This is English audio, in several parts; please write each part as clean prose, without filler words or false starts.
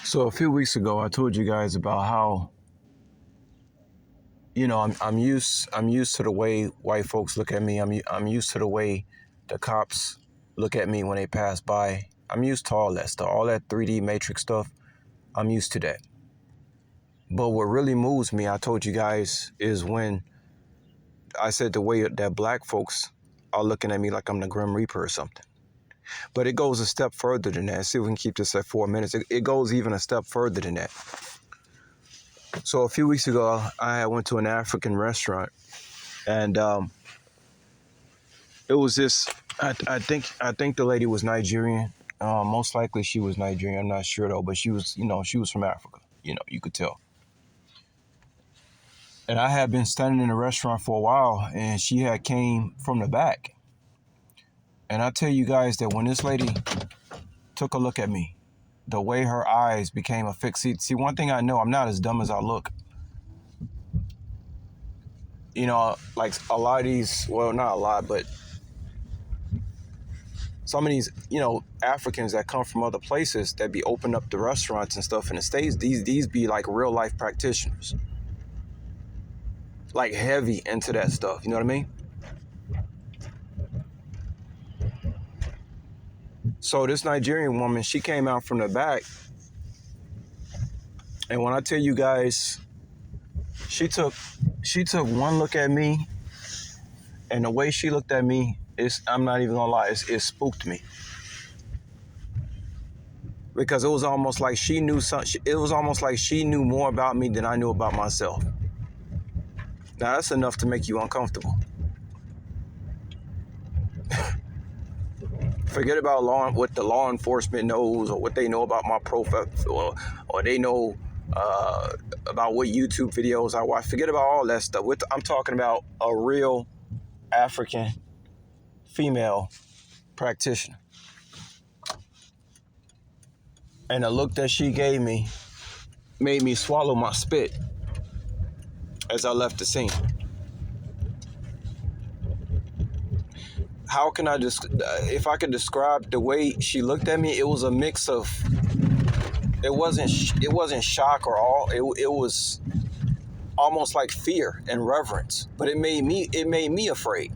So a few weeks ago, I told you guys about how I'm used to the way white folks look at me. I'm used to the way the cops look at me when they pass by. I'm used to all that stuff, all that 3D matrix stuff. I'm used to that. But what really moves me, I told you guys, is when I said the way that black folks are looking at me like I'm the Grim Reaper or something. But it goes a step further than that. See if we can keep this at 4 minutes. It goes even a step further than that. So a few weeks ago, I went to an African restaurant, and it was this. I think the lady was Nigerian. Most likely she was Nigerian. I'm not sure though, but she was from Africa. You could tell. And I had been standing in the restaurant for a while, and she had came from the back. And I tell you guys that when this lady took a look at me, the way her eyes became a fixed. See, one thing I know, I'm not as dumb as I look. Like a lot of these, well, not a lot, but some of these, Africans that come from other places that be opening up the restaurants and stuff in the States, these be like real life practitioners. Like heavy into that stuff, you know what I mean? So this Nigerian woman, she came out from the back, and when I tell you guys, she took one look at me, and the way she looked at me, I'm not even gonna lie, it spooked me. Because it was almost like she knew something. It was almost like she knew more about me than I knew about myself. Now that's enough to make you uncomfortable. Forget about what the law enforcement knows or what they know about my profile or they know about what YouTube videos I watch. Forget about all that stuff. I'm talking about a real African female practitioner. And the look that she gave me made me swallow my spit as I left the scene. How can I just, if I could describe the way she looked at me, it was a mix of, it wasn't shock or awe. It was almost like fear and reverence, but it made me afraid.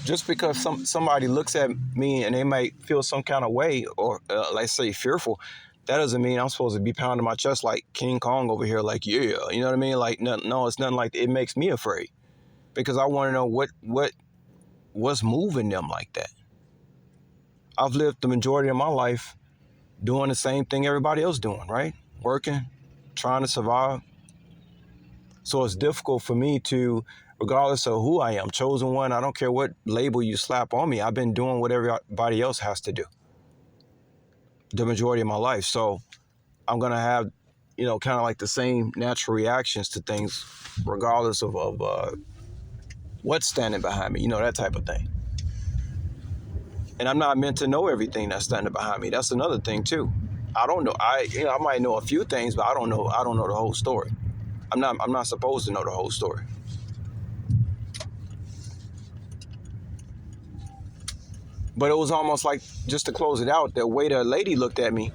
Just because somebody looks at me and they might feel some kind of way or let's say fearful, that doesn't mean I'm supposed to be pounding my chest like King Kong over here, like, yeah, you know what I mean? Like, no, it's nothing like that. It makes me afraid because I want to know what's moving them like that. I've lived the majority of my life doing the same thing everybody else doing, right? Working, trying to survive. So it's difficult for me to, regardless of who I am, chosen one, I don't care what label you slap on me, I've been doing what everybody else has to do the majority of my life. So I'm going to have, kind of like the same natural reactions to things, regardless of what's standing behind me, that type of thing. And I'm not meant to know everything that's standing behind me. That's another thing too. I don't know. I might know a few things, but I don't know the whole story. I'm not supposed to know the whole story. But it was almost like, just to close it out, the way the lady looked at me,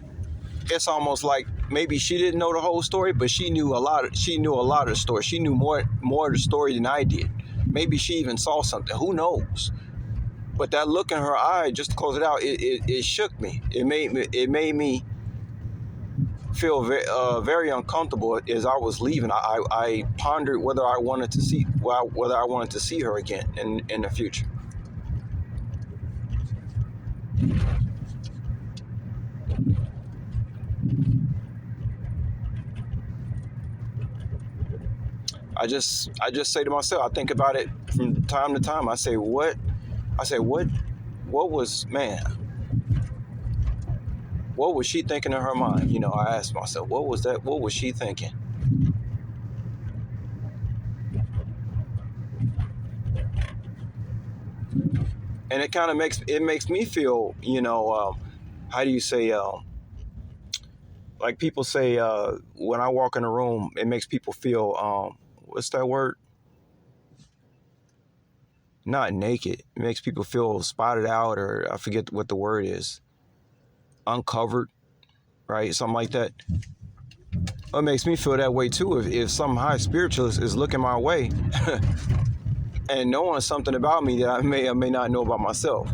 it's almost like maybe she didn't know the whole story, but she knew a lot of the story. She knew more of the story than I did. Maybe she even saw something. Who knows? But that look in her eye, just to close it out, it shook me. It made me feel very uncomfortable as I was leaving. I pondered whether I wanted to see her again in the future. I just say to myself, I think about it from time to time. I say, what was, man, what was she thinking in her mind? I asked myself, what was she thinking? And it kind of makes me feel, how do you say, like people say, when I walk in a room, it makes people feel, what's that word? not naked. It makes people feel spotted out, or I forget what the word is, uncovered, right? Something like that. It makes me feel that way too. If some high spiritual is looking my way and knowing something about me that I may or may not know about myself.